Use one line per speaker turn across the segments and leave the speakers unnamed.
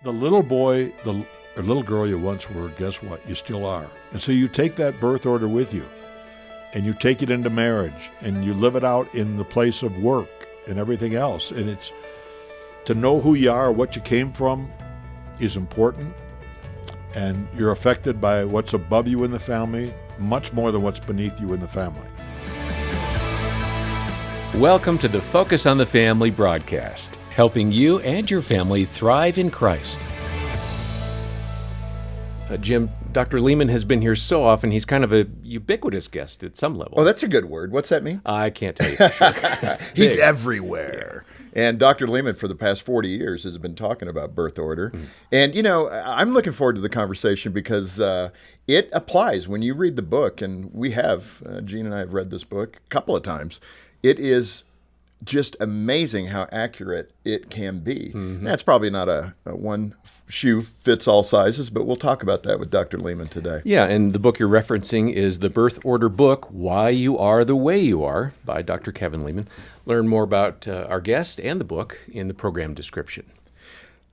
the little boy, or little girl you once were, guess what? You still are. And so you take that birth order with you, and you take it into marriage, and you live it out in the place of work and everything else. And it's to know who you are, what you came from is important, and you're affected by what's above you in the family much more than what's beneath you in the family.
Welcome to the Focus on the Family broadcast, helping you and your family thrive in Christ. Jim, Dr. Lehman has been here so often, he's kind of a ubiquitous guest at some level.
Oh, that's a good word. What's that mean?
I can't tell you for sure.
He's everywhere. And Dr. Lehman, for the past 40 years, has been talking about birth order. And, you know, I'm looking forward to the conversation because it applies when you read the book. And we have, Gene and I have read this book a couple of times. It is just amazing how accurate it can be. That's probably not a one shoe fits all sizes, but we'll talk about that with Dr. Lehman today.
Yeah, and the book you're referencing is The Birth Order Book, Why You Are the Way You Are, by Dr. Kevin Lehman. Learn more about our guest and the book in the program description.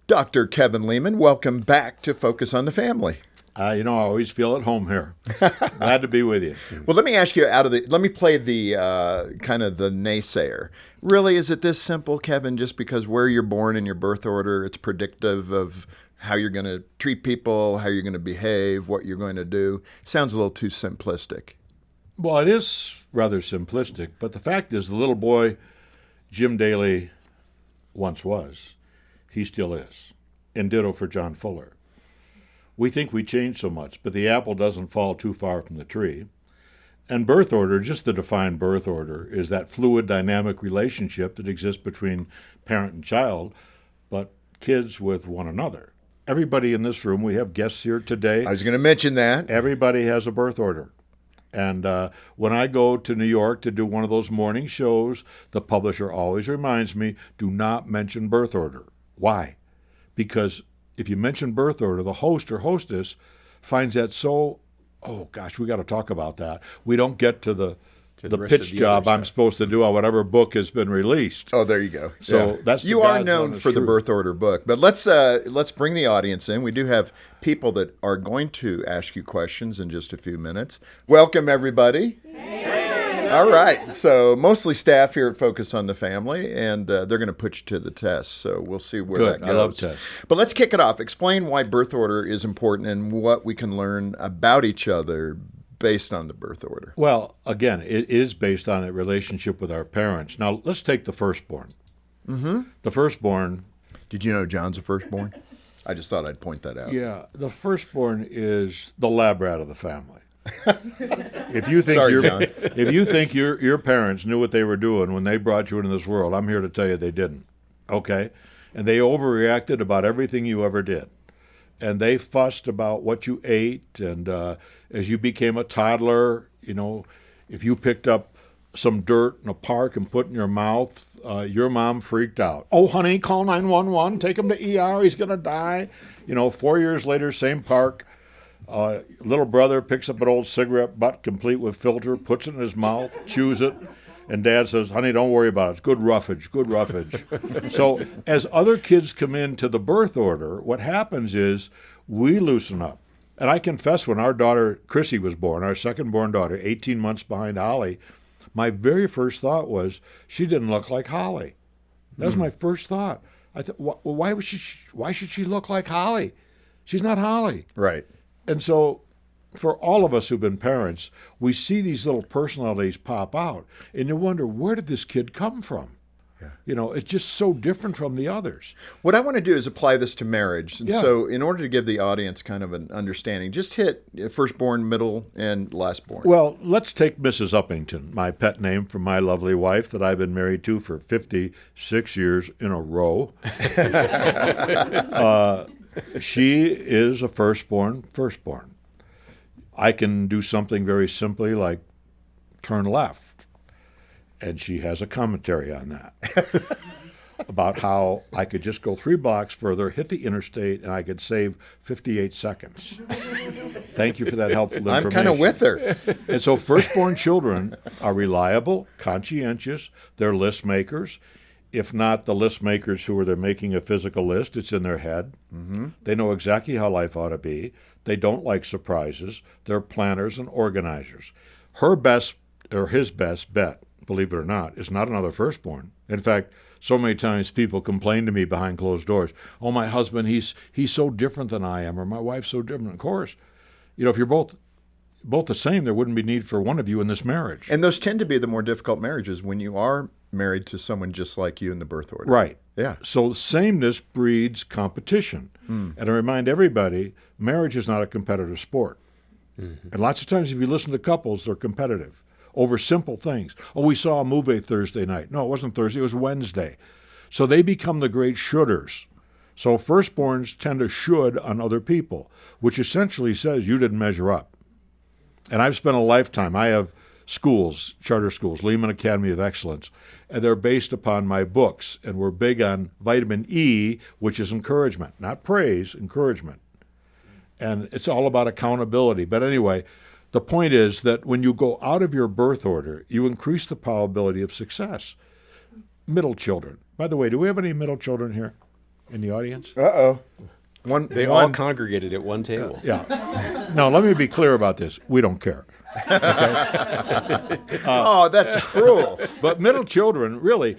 Dr. Kevin Lehman, welcome back to Focus on the Family.
I always feel at home here. Glad to be with you.
Well, let me ask you let me play the kind of the naysayer. Really, is it this simple, Kevin, just because where you're born in your birth order, it's predictive of how you're going to treat people, how you're going to behave, what you're going to do? Sounds a little too simplistic.
Well, it is rather simplistic, but the fact is the little boy Jim Daly once was, he still is, and ditto for John Fuller. We think we change so much, but the apple doesn't fall too far from the tree. And birth order, just to define birth order, is that fluid, dynamic relationship that exists between parent and child, but kids with one another. Everybody in this room, we have guests here today.
I was going to mention that.
Everybody has a birth order. And when I go to New York to do one of those morning shows, the publisher always reminds me, do not mention birth order. Why? Because if you mention birth order, the host or hostess finds that so, oh gosh, we got to talk about that. We don't get to the pitch job I'm supposed to do on whatever book has been released.
Oh, there you go.
So that's
you are known for the birth order book, but let's bring the audience in. We do have people that are going to ask you questions in just a few minutes. Welcome, everybody. All right, so mostly staff here at Focus on the Family, and they're going to put you to the test, so we'll see where that goes.
I love tests.
But let's kick it off. Explain why birth order is important and what we can learn about each other based on the birth order.
Well, again, it is based on a relationship with our parents. Now, let's take the firstborn. The firstborn.
Did you know John's a firstborn? I just thought I'd point that out.
Yeah, the firstborn is the lab rat of the family. If you think your parents knew what they were doing when they brought you into this world, I'm here to tell you they didn't. Okay? And they overreacted about everything you ever did. And they fussed about what you ate, and as you became a toddler, if you picked up some dirt in a park and put in your mouth, your mom freaked out. Oh, honey, call 911, take him to ER, he's going to die. 4 years later, same park. Little brother picks up an old cigarette butt complete with filter, puts it in his mouth, chews it, and Dad says, honey, don't worry about it. It's good roughage. So as other kids come into the birth order, what happens is we loosen up. And I confess, when our daughter Chrissy was born, our second-born daughter, 18 months behind Holly, my very first thought was she didn't look like Holly. That was my first thought. I thought, why should she look like Holly? She's not Holly.
Right.
And so for all of us who've been parents, we see these little personalities pop out, and you wonder, where did this kid come from? Yeah. It's just so different from the others.
What I want to do is apply this to marriage. And
Yeah.
so in order to give the audience kind of an understanding, just hit firstborn, middle, and lastborn.
Well, let's take Mrs. Uppington, my pet name for my lovely wife that I've been married to for 56 years in a row. She is a firstborn. I can do something very simply like turn left, and she has a commentary on that about how I could just go 3 blocks further, hit the interstate, and I could save 58 seconds. Thank you for that helpful information.
I'm kind of with her.
And so firstborn children are reliable, conscientious, they're list makers, if not the list makers who are they're making a physical list, it's in their head. Mm-hmm. They know exactly how life ought to be. They don't like surprises. They're planners and organizers. Her best or his best bet, believe it or not, is not another firstborn. In fact, so many times people complain to me behind closed doors, oh, my husband, he's so different than I am, or my wife's so different. Of course, if you're both the same, there wouldn't be need for one of you in this marriage.
And those tend to be the more difficult marriages when you are married to someone just like you in the birth order.
Right.
Yeah.
So sameness breeds competition. And I remind everybody, marriage is not a competitive sport. Mm-hmm. And lots of times if you listen to couples, they're competitive over simple things. Oh, we saw a movie Thursday night. No, it wasn't Thursday, it was Wednesday. So they become the great shoulders. So firstborns tend to should on other people, which essentially says you didn't measure up. And I've spent a lifetime. I have schools, charter schools, Lehman Academy of Excellence, and they're based upon my books. And we're big on vitamin E, which is encouragement, not praise, encouragement. And it's all about accountability. But anyway, the point is that when you go out of your birth order, you increase the probability of success. Middle children. By the way, do we have any middle children here in the audience?
Uh-oh.
They all congregated at one table.
Yeah. Now, let me be clear about this. We don't care.
Oh, that's cruel.
But middle children, really,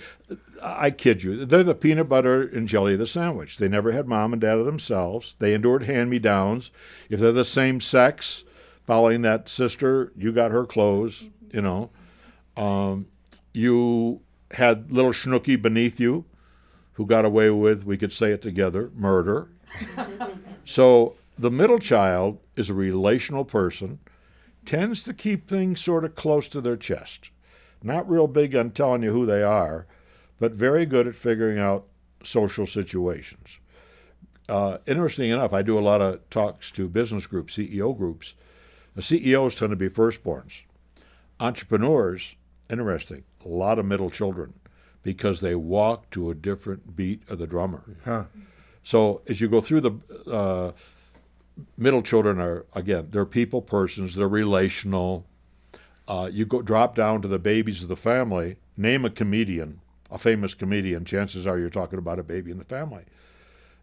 I kid you, they're the peanut butter and jelly of the sandwich. They never had mom and dad of themselves. They endured hand-me-downs. If they're the same sex, following that sister, you got her clothes, you had little schnooky beneath you who got away with, we could say it together, murder. So the middle child is a relational person, tends to keep things sort of close to their chest. Not real big on telling you who they are, but very good at figuring out social situations. Interesting enough, I do a lot of talks to business groups, CEO groups. The CEOs tend to be firstborns. Entrepreneurs, interesting, a lot of middle children because they walk to a different beat of the drummer.
Huh.
So as you go through the middle children are, again, they're people persons, they're relational. You drop down to the babies of the family, name a comedian, a famous comedian, chances are you're talking about a baby in the family.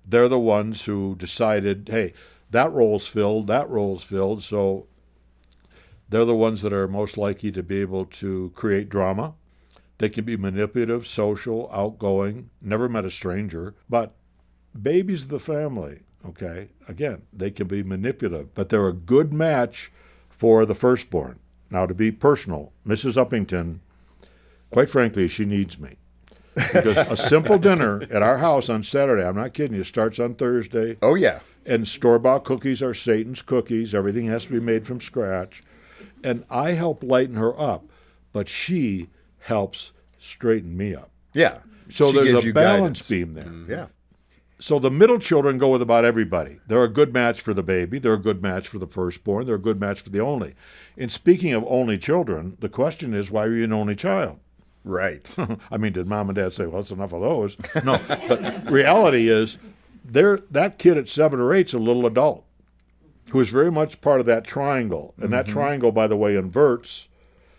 They're the ones who decided, hey, that role's filled, so they're the ones that are most likely to be able to create drama. They can be manipulative, social, outgoing, never met a stranger, but babies of the family, okay, again, they can be manipulative, but they're a good match for the firstborn. Now, to be personal, Mrs. Uppington, quite frankly, she needs me. Because a simple dinner at our house on Saturday, I'm not kidding you, starts on Thursday.
Oh, yeah.
And store-bought cookies are Satan's cookies. Everything has to be made from scratch. And I help lighten her up, but she helps straighten me up.
Yeah.
So
She
there's
gives
a
you
balance
guidance.
beam there.
Yeah.
So the middle children go with about everybody. They're a good match for the baby. They're a good match for the firstborn. They're a good match for the only. And speaking of only children, the question is, why are you an only child?
Right.
I mean, did mom and dad say, well, that's enough of those? No, but reality is that kid at 7 or 8 is a little adult who is very much part of that triangle. And that triangle, by the way, inverts.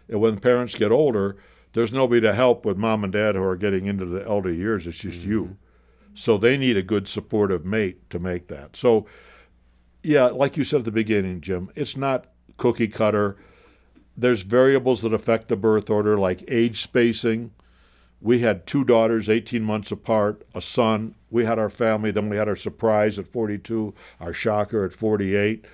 And when parents get older, there's nobody to help with mom and dad who are getting into the elder years. It's just you. So they need a good supportive mate to make that. So, yeah, like you said at the beginning, Jim, it's not cookie cutter. There's variables that affect the birth order, like age spacing. We had 2 daughters, 18 months apart, a son. We had our family. Then we had our surprise at 42, our shocker at 48.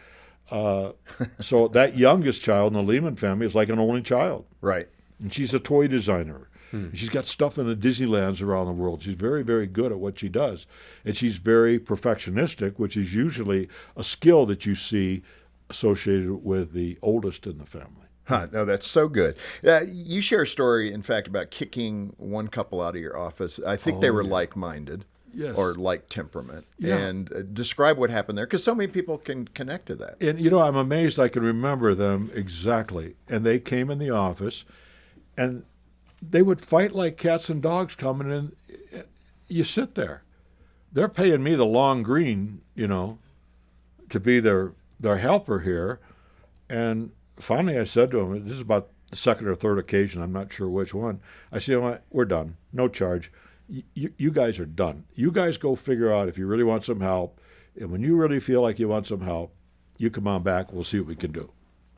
So that youngest child in the Lehman family is like an only child.
Right.
And she's a toy designer. She's got stuff in the Disneylands around the world. She's very, very good at what she does. And she's very perfectionistic, which is usually a skill that you see associated with the oldest in the family.
Huh, no, that's so good. You share a story, in fact, about kicking one couple out of your office. I think they were like-minded
Yes.
or like temperament.
Yeah.
And describe what happened there, because so many people can connect to that.
And, I'm amazed I can remember them exactly. And they came in the office, and they would fight like cats and dogs coming in. You sit there. They're paying me the long green, to be their helper here. And finally I said to them, this is about the second or third occasion, I'm not sure which one. I said, we're done. No charge. you guys are done. You guys go figure out if you really want some help. And when you really feel like you want some help, you come on back. We'll see what we can do.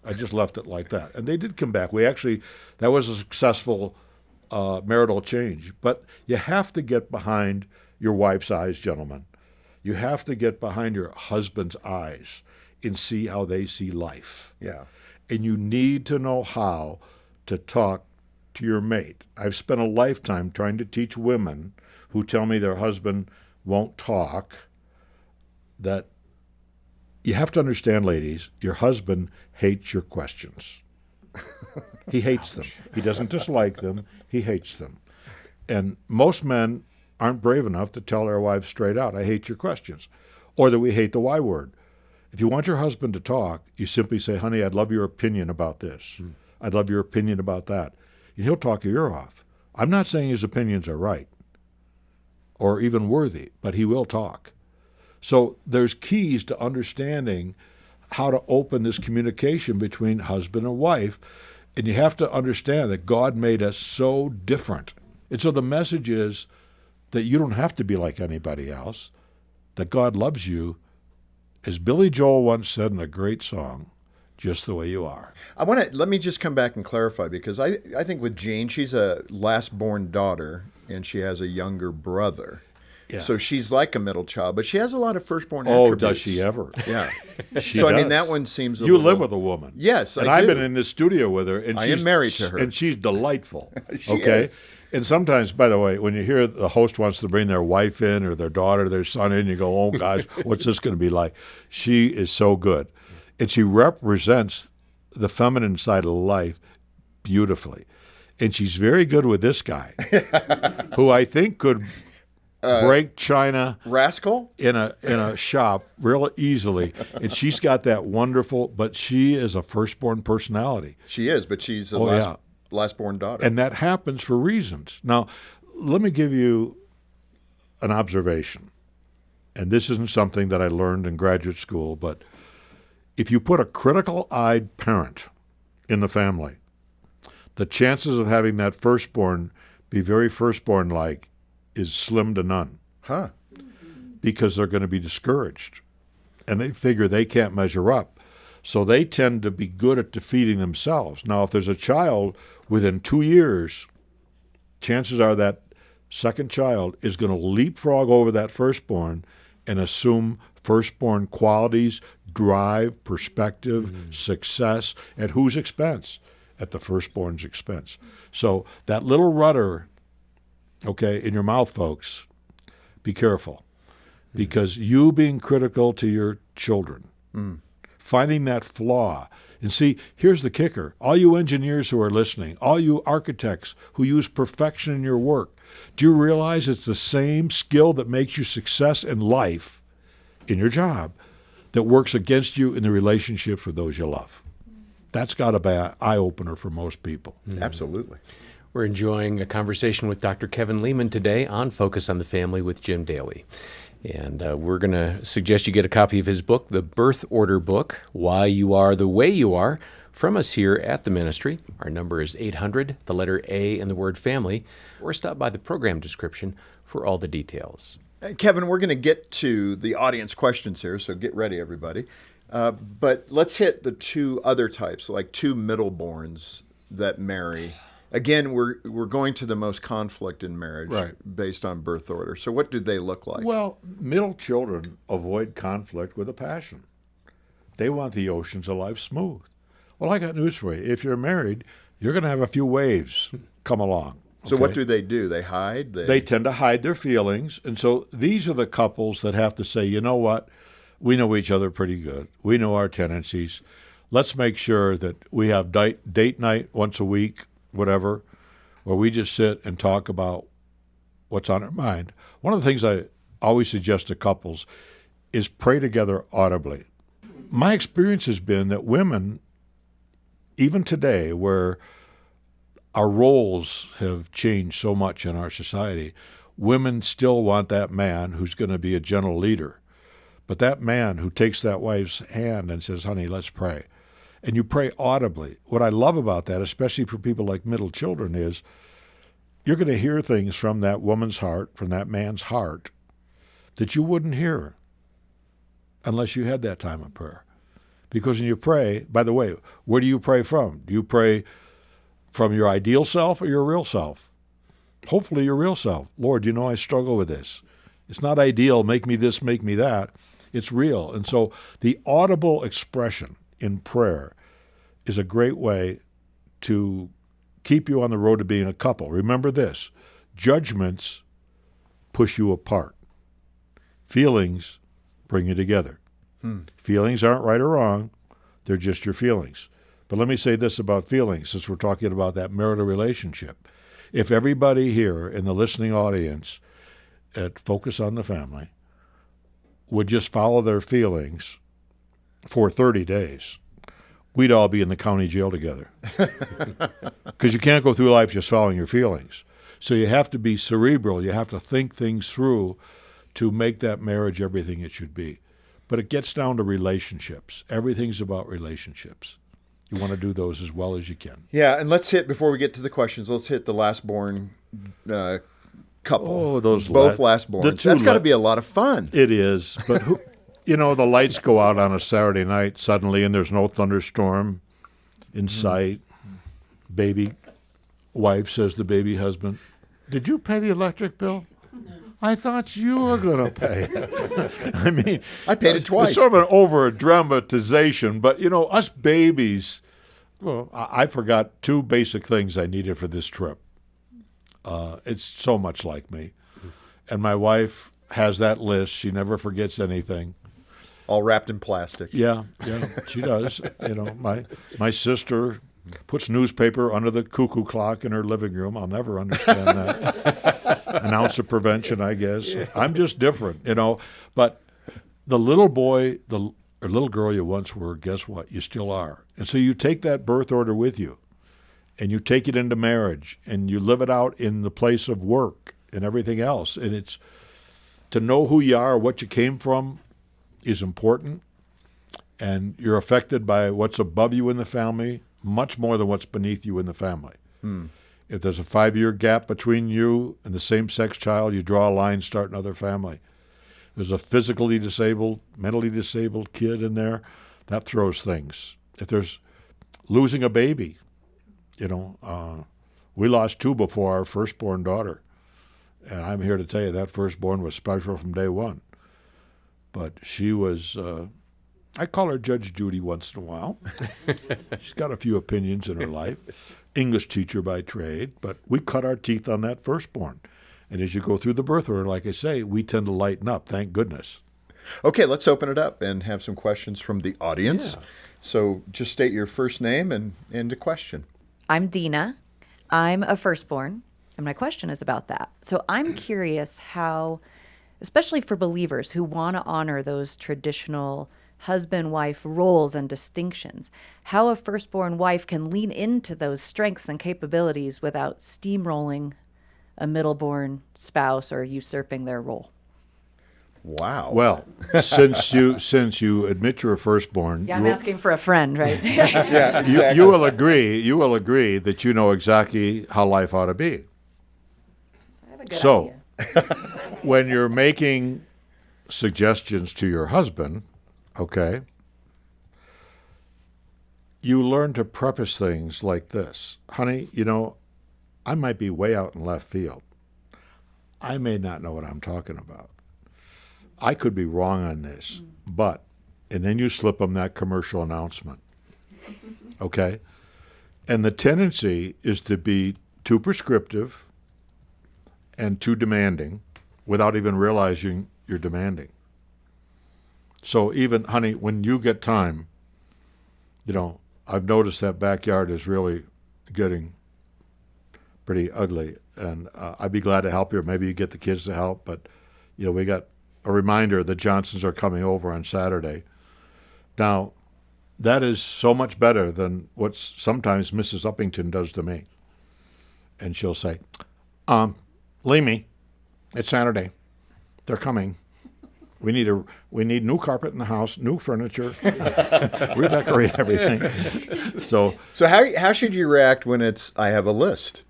I just left it like that. And they did come back. That was a successful marital change. But you have to get behind your wife's eyes, gentlemen. You have to get behind your husband's eyes and see how they see life.
Yeah.
And you need to know how to talk to your mate. I've spent a lifetime trying to teach women who tell me their husband won't talk that you have to understand, ladies, your husband hates your questions. He hates them. He doesn't dislike them. He hates them. And most men aren't brave enough to tell their wives straight out, I hate your questions, or that we hate the Y word. If you want your husband to talk, you simply say, honey, I'd love your opinion about this. I'd love your opinion about that. And he'll talk your ear off. I'm not saying his opinions are right or even worthy, but he will talk. So there's keys to understanding how to open this communication between husband and wife. And you have to understand that God made us so different. And so the message is that you don't have to be like anybody else, that God loves you, as Billy Joel once said in a great song, just the way you are.
Let me just come back and clarify, because I think with Jean, she's a last-born daughter, and she has a younger brother.
Yeah.
So she's like a middle child, but she has a lot of firstborn
Oh,
attributes.
does she ever?
Yeah.
She
So, I mean,
does.
that one seems a
You
little...
live with a woman.
Yes,
and
I
I've
do.
been in this studio with her, and
I am married to her.
and she's delightful.
She
okay,
is.
and sometimes, by the way, when you hear the host wants to bring their wife in or their daughter, their son in, you go, "Oh gosh, what's this going to be like?" She is so good, and she represents the feminine side of life beautifully, and she's very good with this guy, who I think could break China
Rascal?
in a shop real easily, and she's got that wonderful. But she is a firstborn personality,
She is, but she's a
Oh, yeah.
last-born daughter.
and that happens for reasons. Now, let me give you an observation, and this isn't something that I learned in graduate school, but if you put a critical-eyed parent in the family, the chances of having that firstborn be very firstborn-like is slim to none,
Huh.
because they're going to be discouraged and they figure they can't measure up. So they tend to be good at defeating themselves. Now, if there's a child within 2 years, chances are that second child is going to leapfrog over that firstborn and assume firstborn qualities, drive, perspective, success, at whose expense? At the firstborn's expense. So that little rudder, okay, in your mouth, folks, be careful, because you being critical to your children, finding that flaw. And see, here's the kicker. All you engineers who are listening, all you architects who use perfection in your work, do you realize it's the same skill that makes you success in life, in your job, that works against you in the relationships with those you love? That's got to be an eye-opener for most people.
Absolutely.
We're enjoying a conversation with Dr. Kevin Leman today on Focus on the Family with Jim Daly. And we're going to suggest you get a copy of his book, The Birth Order Book, Why You Are the Way You Are, from us here at the ministry. Our number is 800, the letter A and the word family, or stop by the program description for all the details.
Kevin, we're going to get to the audience questions here, so get ready, everybody. But let's hit the two other types, like two middleborns that marry. Again, we're going to the most conflict in marriage,
Right.
based on birth order. So what do they look like?
Well, middle children avoid conflict with a passion. They want the oceans of life smooth. Well, I got news for you. If you're married, you're going to have a few waves come along.
So what
okay?
do? They hide?
They tend to hide their feelings. And so these are the couples that have to say, you know what? We know each other pretty good. We know our tendencies. Let's make sure that we have date night once a week, whatever, where we just sit and talk about what's on our mind. One of the things I always suggest to couples is pray together audibly. My experience has been that women, even today, where our roles have changed so much in our society, women still want that man who's going to be a gentle leader. But that man who takes that wife's hand and says, honey, let's pray. And you pray audibly. What I love about that, especially for people like middle children, is you're going to hear things from that woman's heart, from that man's heart, that you wouldn't hear unless you had that time of prayer. Because when you pray, by the way, where do you pray from? Do you pray from your ideal self or your real self? Hopefully your real self. Lord, you know I struggle with this. It's not ideal, make me this, make me that. It's real. And so the audible expression in prayer is a great way to keep you on the road to being a couple. Remember this, judgments push you apart. Feelings bring you together. Feelings aren't right or wrong. They're just your feelings. But let me say this about feelings, since we're talking about that marital relationship. If everybody here in the listening audience at Focus on the Family would just follow their feelings for 30 days, we'd all be in the county jail together. Because you can't go through life just following your feelings. So you have to be cerebral. You have to think things through to make that marriage everything it should be. But it gets down to relationships. Everything's about relationships. You want to do those as well as you can.
Yeah, and before we get to the questions, let's hit the last-born couple.
Oh, those
both last-borns. That's got to be a lot of fun.
It is, but the lights go out on a Saturday night suddenly, and there's no thunderstorm in sight. Baby wife says to baby husband, "Did you pay the electric bill? I thought you were going to pay it." I mean,
I paid it twice.
It's sort of an over-dramatization, but, us babies, well, I forgot 2 basic things I needed for this trip. It's so much like me. And my wife has that list. She never forgets anything.
All wrapped in plastic.
Yeah, she does. My sister puts newspaper under the cuckoo clock in her living room. I'll never understand that. An ounce of prevention, I guess. I'm just different, But the little boy, or little girl you once were, guess what? You still are. And so you take that birth order with you, and you take it into marriage, and you live it out in the place of work and everything else. And it's to know who you are, what you came from, is important. And you're affected by what's above you in the family much more than what's beneath you in the family. If there's a 5-year gap between you and the same-sex child, you draw a line, start another family. There's a physically disabled, mentally disabled kid in there, that throws things. If there's losing a baby, we lost 2 before our firstborn daughter. And I'm here to tell you that firstborn was special from day one. But she was, I call her Judge Judy once in a while. She's got a few opinions in her life. English teacher by trade, but we cut our teeth on that firstborn. And as you go through the birth order, like I say, we tend to lighten up, thank goodness.
Okay, let's open it up and have some questions from the audience.
Yeah.
So just state your first name and the question.
I'm Dina. I'm a firstborn, and my question is about that. So I'm curious how, especially for believers who want to honor those traditional husband-wife roles and distinctions, how a firstborn wife can lean into those strengths and capabilities without steamrolling a middleborn spouse or usurping their role.
Wow.
Well, since you admit you're a firstborn,
Yeah, I'm asking for a friend, right?
Yeah, exactly.
you will agree that you know exactly how life ought to be.
I have a good
So,
idea.
when you're making suggestions to your husband, okay, you learn to preface things like this. Honey, I might be way out in left field. I may not know what I'm talking about. I could be wrong on this, but, and then you slip them that commercial announcement, okay? And the tendency is to be too prescriptive and too demanding without even realizing you're demanding. So even, honey, when you get time, I've noticed that backyard is really getting pretty ugly, and I'd be glad to help you, or maybe you get the kids to help, but, we got a reminder the Johnsons are coming over on Saturday. Now, that is so much better than what sometimes Mrs. Uppington does to me. And she'll say, leave me. It's Saturday. They're coming. We need new carpet in the house, new furniture, redecorate everything. So
how should you react when it's, I have a list?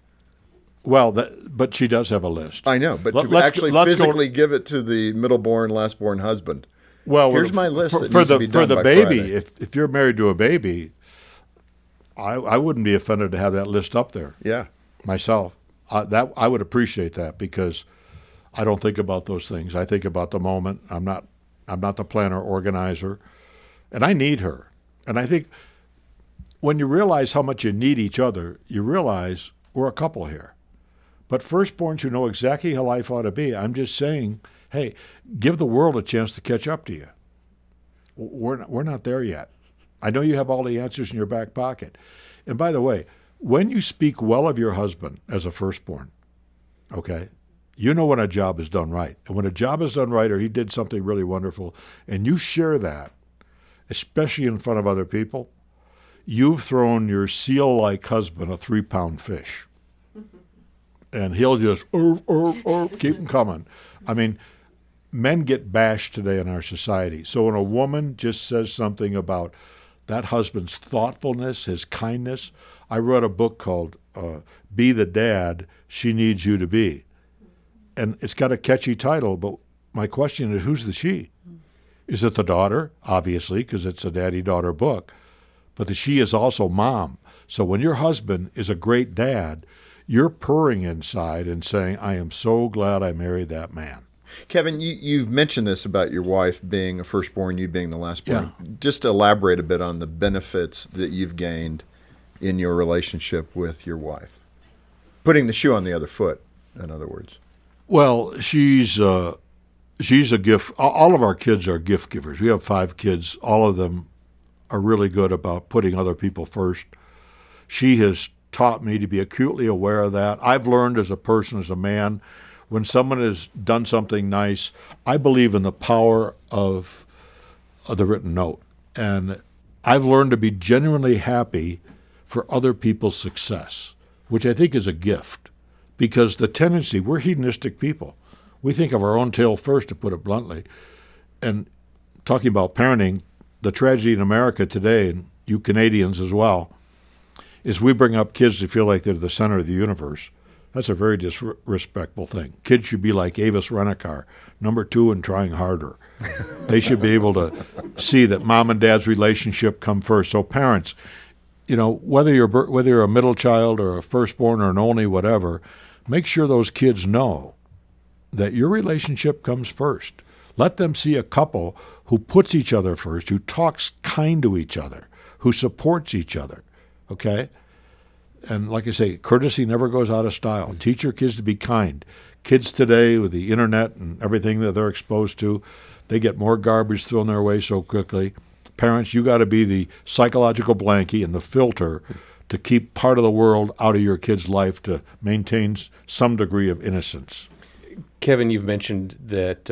Well, but she does have a list.
I know, but to
Let's
actually
go-
physically give it to the middle-born, last-born husband.
Well,
Here's my list
for,
that
for
needs to
the
be
for
done
the
by
baby.
Friday.
If you're married to a baby, I wouldn't be offended to have that list up there
Yeah.
myself. That I would appreciate that because I don't think about those things. I think about the moment. I'm not the planner organizer, and I need her. And I think when you realize how much you need each other, you realize we're a couple here. But firstborns who know exactly how life ought to be, I'm just saying, hey, give the world a chance to catch up to you. We're not there yet. I know you have all the answers in your back pocket. And by the way, when you speak well of your husband as a firstborn, okay, you know when a job is done right. And when a job is done right or he did something really wonderful, and you share that, especially in front of other people, you've thrown your seal-like husband a 3-pound fish. And he'll just, keep him coming. I mean, men get bashed today in our society. So when a woman just says something about that husband's thoughtfulness, his kindness, I wrote a book called Be the Dad She Needs You to Be. And it's got a catchy title, but my question is, who's the she? Is it the daughter? Obviously, because it's a daddy-daughter book. But the she is also mom. So when your husband is a great dad, you're purring inside and saying, I am so glad I married that man.
Kevin, you've mentioned this about your wife being a firstborn, you being the lastborn.
Yeah.
Just elaborate a bit on the benefits that you've gained in your relationship with your wife. Putting the shoe on the other foot, in other words.
Well, she's a gift. All of our kids are gift givers. We have 5 kids. All of them are really good about putting other people first. She has taught me to be acutely aware of that. I've learned as a person, as a man, when someone has done something nice, I believe in the power of the written note. And I've learned to be genuinely happy for other people's success, which I think is a gift. Because the tendency, we're hedonistic people. We think of our own tail first, to put it bluntly. And talking about parenting, the tragedy in America today, and you Canadians as well, is we bring up kids to feel like they're the center of the universe. That's a very disrespectful thing. Kids should be like Avis Rent-A-Car, number 2 and trying harder. They should be able to see that mom and dad's relationship come first. So parents, whether you're a middle child or a firstborn or an only whatever, make sure those kids know that your relationship comes first. Let them see a couple who puts each other first, who talks kind to each other, who supports each other. Okay? And like I say, courtesy never goes out of style. Teach your kids to be kind. Kids today, with the internet and everything that they're exposed to, they get more garbage thrown their way so quickly. Parents, you got to be the psychological blankie and the filter to keep part of the world out of your kid's life to maintain some degree of innocence.
Kevin, you've mentioned that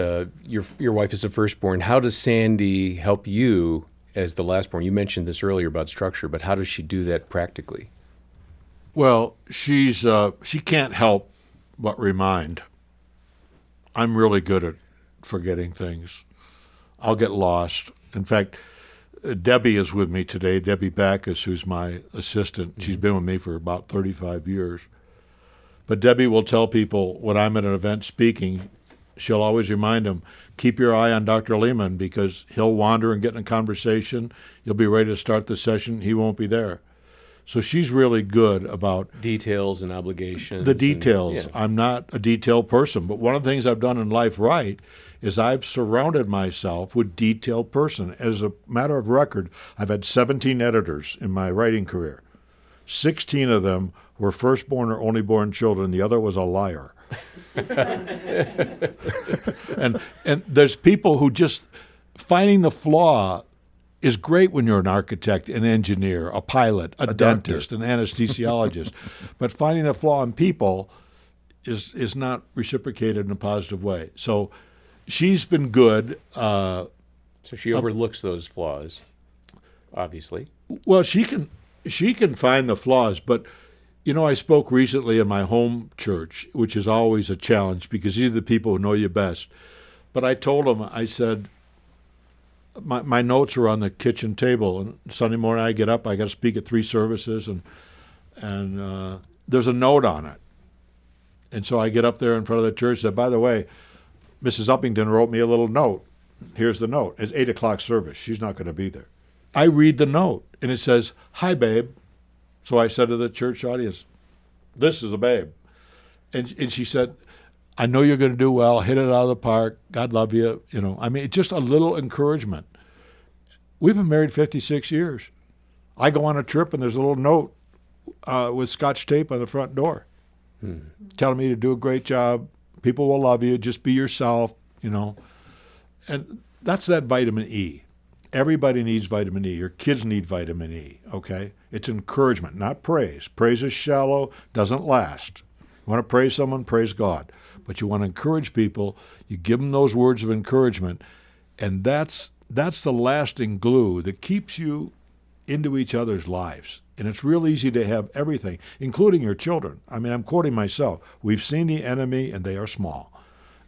your wife is a firstborn. How does Sandy help you as the lastborn? You mentioned this earlier about structure, but how does she do that practically?
Well, she can't help but remind. I'm really good at forgetting things. I'll get lost. In fact, Debbie is with me today, Debbie Backus, who's my assistant. She's been with me for about 35 years. But Debbie will tell people when I'm at an event speaking, she'll always remind them, keep your eye on Dr. Lehman because he'll wander and get in a conversation. You'll be ready to start the session. He won't be there. So she's really good about
details and obligations.
the details.
And,
I'm not a detailed person, but one of the things I've done in life right is I've surrounded myself with detailed person. As a matter of record, I've had 17 editors in my writing career. 16 of them were firstborn or only born children. The other was a liar. and there's people who just finding the flaw is great when you're an architect, an engineer, a pilot, a dentist, an anesthesiologist. But finding the flaw in people is not reciprocated in a positive way. So she's been good.
so she overlooks those flaws, obviously.
Well, she can find the flaws, but I spoke recently in my home church, which is always a challenge because these are the people who know you best. But I told them, I said, my notes are on the kitchen table, and Sunday morning I get up, I got to speak at 3 services, and there's a note on it. And so I get up there in front of the church and said, by the way, Mrs. Uppington wrote me a little note. Here's the note. It's 8 o'clock service. She's not going to be there. I read the note, and it says, hi, babe. So I said to the church audience, this is a babe. And she said, I know you're going to do well. Hit it out of the park. God love you. You know, I mean, just a little encouragement. We've been married 56 years. I go on a trip, and there's a little note with Scotch tape on the front door telling me to do a great job. People will love you. Just be yourself, you know. And that's that vitamin E. Everybody needs vitamin E. Your kids need vitamin E, okay? It's encouragement, not praise. Praise is shallow, doesn't last. You want to praise someone, praise God. But you want to encourage people, you give them those words of encouragement, and that's the lasting glue that keeps you into each other's lives. And it's real easy to have everything, including your children. I mean, I'm quoting myself. We've seen the enemy, and they are small.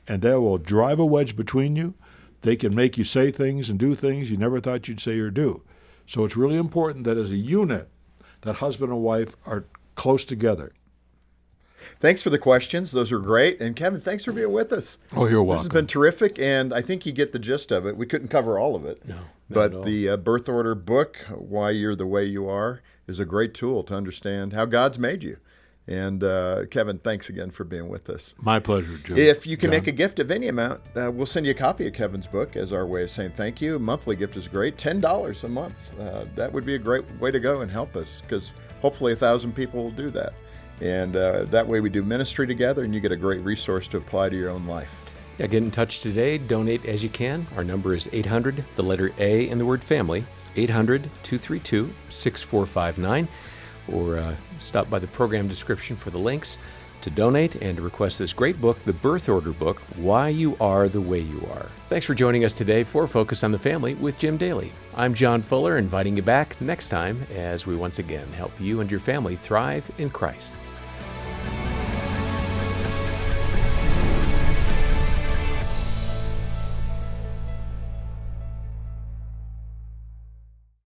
And they will drive a wedge between you. They can make you say things and do things you never thought you'd say or do. So it's really important that as a unit, that husband and wife are close together.
Thanks for the questions. Those are great. And Kevin, thanks for being with us.
Oh, you're welcome.
This has been terrific, and I think you get the gist of it. We couldn't cover all of it.
No, not
but
at all.
the Birth Order book, Why You're the Way You Are, is a great tool to understand how God's made you. And Kevin, thanks again for being with us.
My pleasure, Jim.
If you can
John.
make a gift of any amount, we'll send you a copy of Kevin's book as our way of saying thank you. A monthly gift is great, $10 a month. That would be a great way to go and help us, because hopefully 1,000 people will do that. And that way we do ministry together, and you get a great resource to apply to your own life.
Yeah, get in touch today. Donate as you can. Our number is 800, the letter A and the word family, 800-232-6459. Or stop by the program description for the links to donate and to request this great book, The Birth Order Book, Why You Are the Way You Are. Thanks for joining us today for Focus on the Family with Jim Daly. I'm John Fuller, inviting you back next time as we once again help you and your family thrive in Christ.